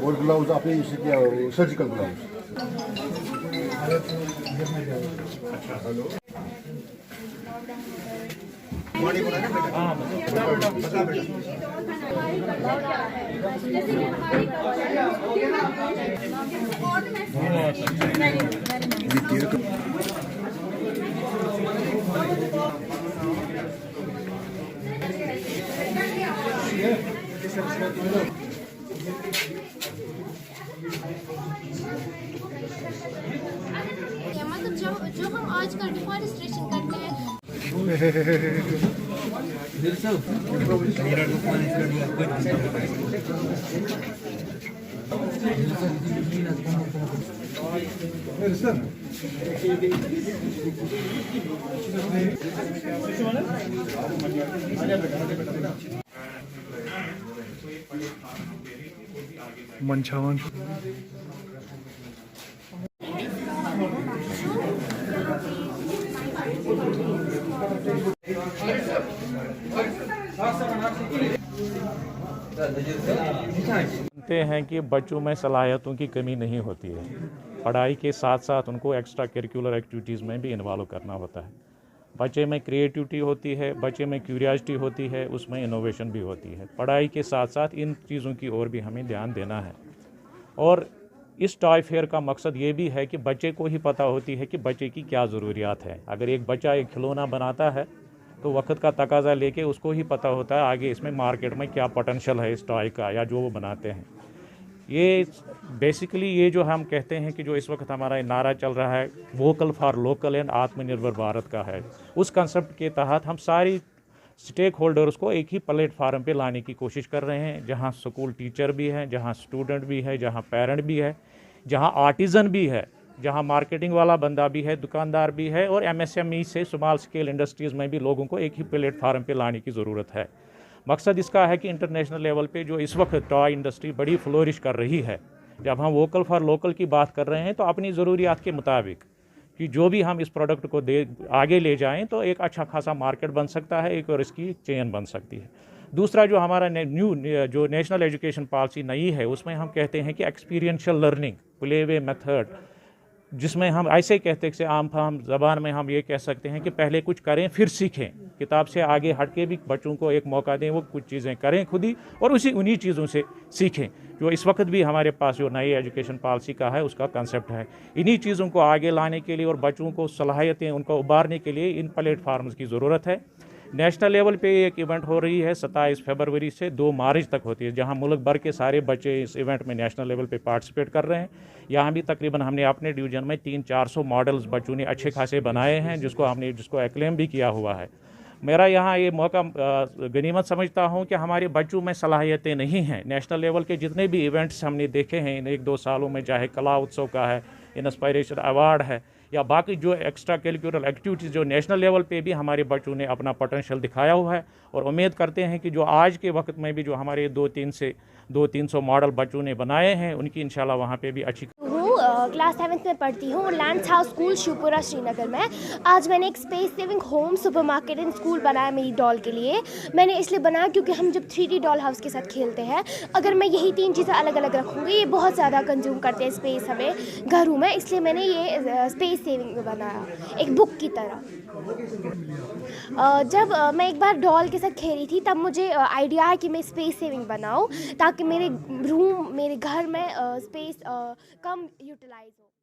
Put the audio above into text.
और ग्लव्स आपने यूज किया सर्जिकल ग्लव्स। हेलो मतलब जो हम आजकल डिफॉरेस्टेशन करते हैं। मंचावन जानते हैं कि बच्चों में सलाहियतों की कमी नहीं होती है। पढ़ाई के साथ साथ उनको एक्स्ट्रा करिकुलर एक्टिविटीज़ में भी इन्वॉल्व करना होता है। बच्चे में क्रिएटिविटी होती है, बच्चे में क्यूरियोसिटी होती है, उसमें इनोवेशन भी होती है। पढ़ाई के साथ साथ इन चीज़ों की ओर भी हमें ध्यान देना है। और इस टॉय फेयर का मकसद ये भी है कि बच्चे को ही पता होती है कि बच्चे की क्या ज़रूरियात है। अगर एक बच्चा एक खिलौना बनाता है तो वक्त का तकाजा लेके उसको ही पता होता है आगे इसमें मार्केट में क्या पोटेंशियल है इस टॉय का या जो वो बनाते हैं। ये बेसिकली ये जो हम कहते हैं कि जो इस वक्त हमारा नारा चल रहा है वोकल फॉर लोकल एंड आत्मनिर्भर भारत का है, उस कंसेप्ट के तहत हम सारी स्टेक होल्डर्स को एक ही प्लेटफार्म पे लाने की कोशिश कर रहे हैं, जहां स्कूल टीचर भी हैं, जहां स्टूडेंट भी है, जहां पेरेंट भी है, जहां आर्टिज़न भी है, जहां मार्केटिंग वाला बंदा भी है, दुकानदार भी है, और MSME से स्मॉल स्केल इंडस्ट्रीज़ में भी लोगों को एक ही प्लेटफार्म पे लाने की ज़रूरत है। मकसद इसका है कि इंटरनेशनल लेवल पे जो इस वक्त टॉय इंडस्ट्री बड़ी फ्लोरिश कर रही है, जब हम वोकल फॉर लोकल की बात कर रहे हैं तो अपनी ज़रूरियात के मुताबिक कि जो भी हम इस प्रोडक्ट को आगे ले जाएं तो एक अच्छा खासा मार्केट बन सकता है, एक और इसकी चेन बन सकती है। दूसरा जो हमारा जो नेशनल एजुकेशन पॉलिसी नई है, उसमें हम कहते हैं कि experiential learning play way method, जिसमें हम ऐसे कहते हैं कि आम फाम ज़बान में हम ये कह सकते हैं कि पहले कुछ करें फिर सीखें। किताब से आगे हट के भी बच्चों को एक मौका दें, वो कुछ चीज़ें करें खुद ही और उन्हीं चीज़ों से सीखें। जो इस वक्त भी हमारे पास जो नई एजुकेशन पॉलिसी का है उसका कंसेप्ट है। इन्हीं चीज़ों को आगे लाने के लिए और बच्चों को सलाहियतें उनको उभारने के लिए इन प्लेटफार्म्स की ज़रूरत है। नेशनल लेवल पे एक इवेंट हो रही है 27 फरवरी से 2 मार्च तक होती है, जहां मुल्क भर के सारे बच्चे इस इवेंट में नेशनल लेवल पे पार्टिसिपेट कर रहे हैं। यहां भी तकरीबन हमने अपने डिवीज़न में 300-400 मॉडल्स बच्चों ने अच्छे खासे बनाए हैं, जिसको एक्लेम भी किया हुआ है। मेरा यहाँ ये मौका गनीमत समझता हूँ कि हमारे बच्चों में सलाहियतें नहीं हैं। नेशनल लेवल के जितने भी इवेंट्स हमने देखे हैं इन 1-2 सालों में, चाहे कला उत्सव का है, इंस्पायरेशन अवार्ड है, या बाकी जो एक्स्ट्रा करिकुलर एक्टिविटीज़ जो नेशनल लेवल पे भी हमारे बच्चों ने अपना पोटेंशियल दिखाया हुआ है। और उम्मीद करते हैं कि जो आज के वक्त में भी जो हमारे 200-300 मॉडल बच्चों ने बनाए हैं, उनकी इंशाल्लाह वहाँ पे भी अच्छी क्लास 7th में पढ़ती हूँ, lands house school Shivpura Srinagar में। आज मैंने एक space saving home supermarket and school बनाया मेरी डॉल के लिए। मैंने इसलिए बनाया क्योंकि हम जब 3D डॉल हाउस के साथ खेलते हैं, अगर मैं यही 3 चीज़ें अलग अलग रखूँगी ये बहुत ज़्यादा कंज्यूम करते हैं स्पेस हमें घरों में, इसलिए मैंने ये स्पेस सेविंग में बनाया एक बुक की तरह। जब मैं एक बार डॉल के साथ खेली थी तब मुझे आइडिया है कि मैं स्पेस सेविंग बनाऊँ ताकि मेरे घर में स्पेस कम यूटिलाइज हो।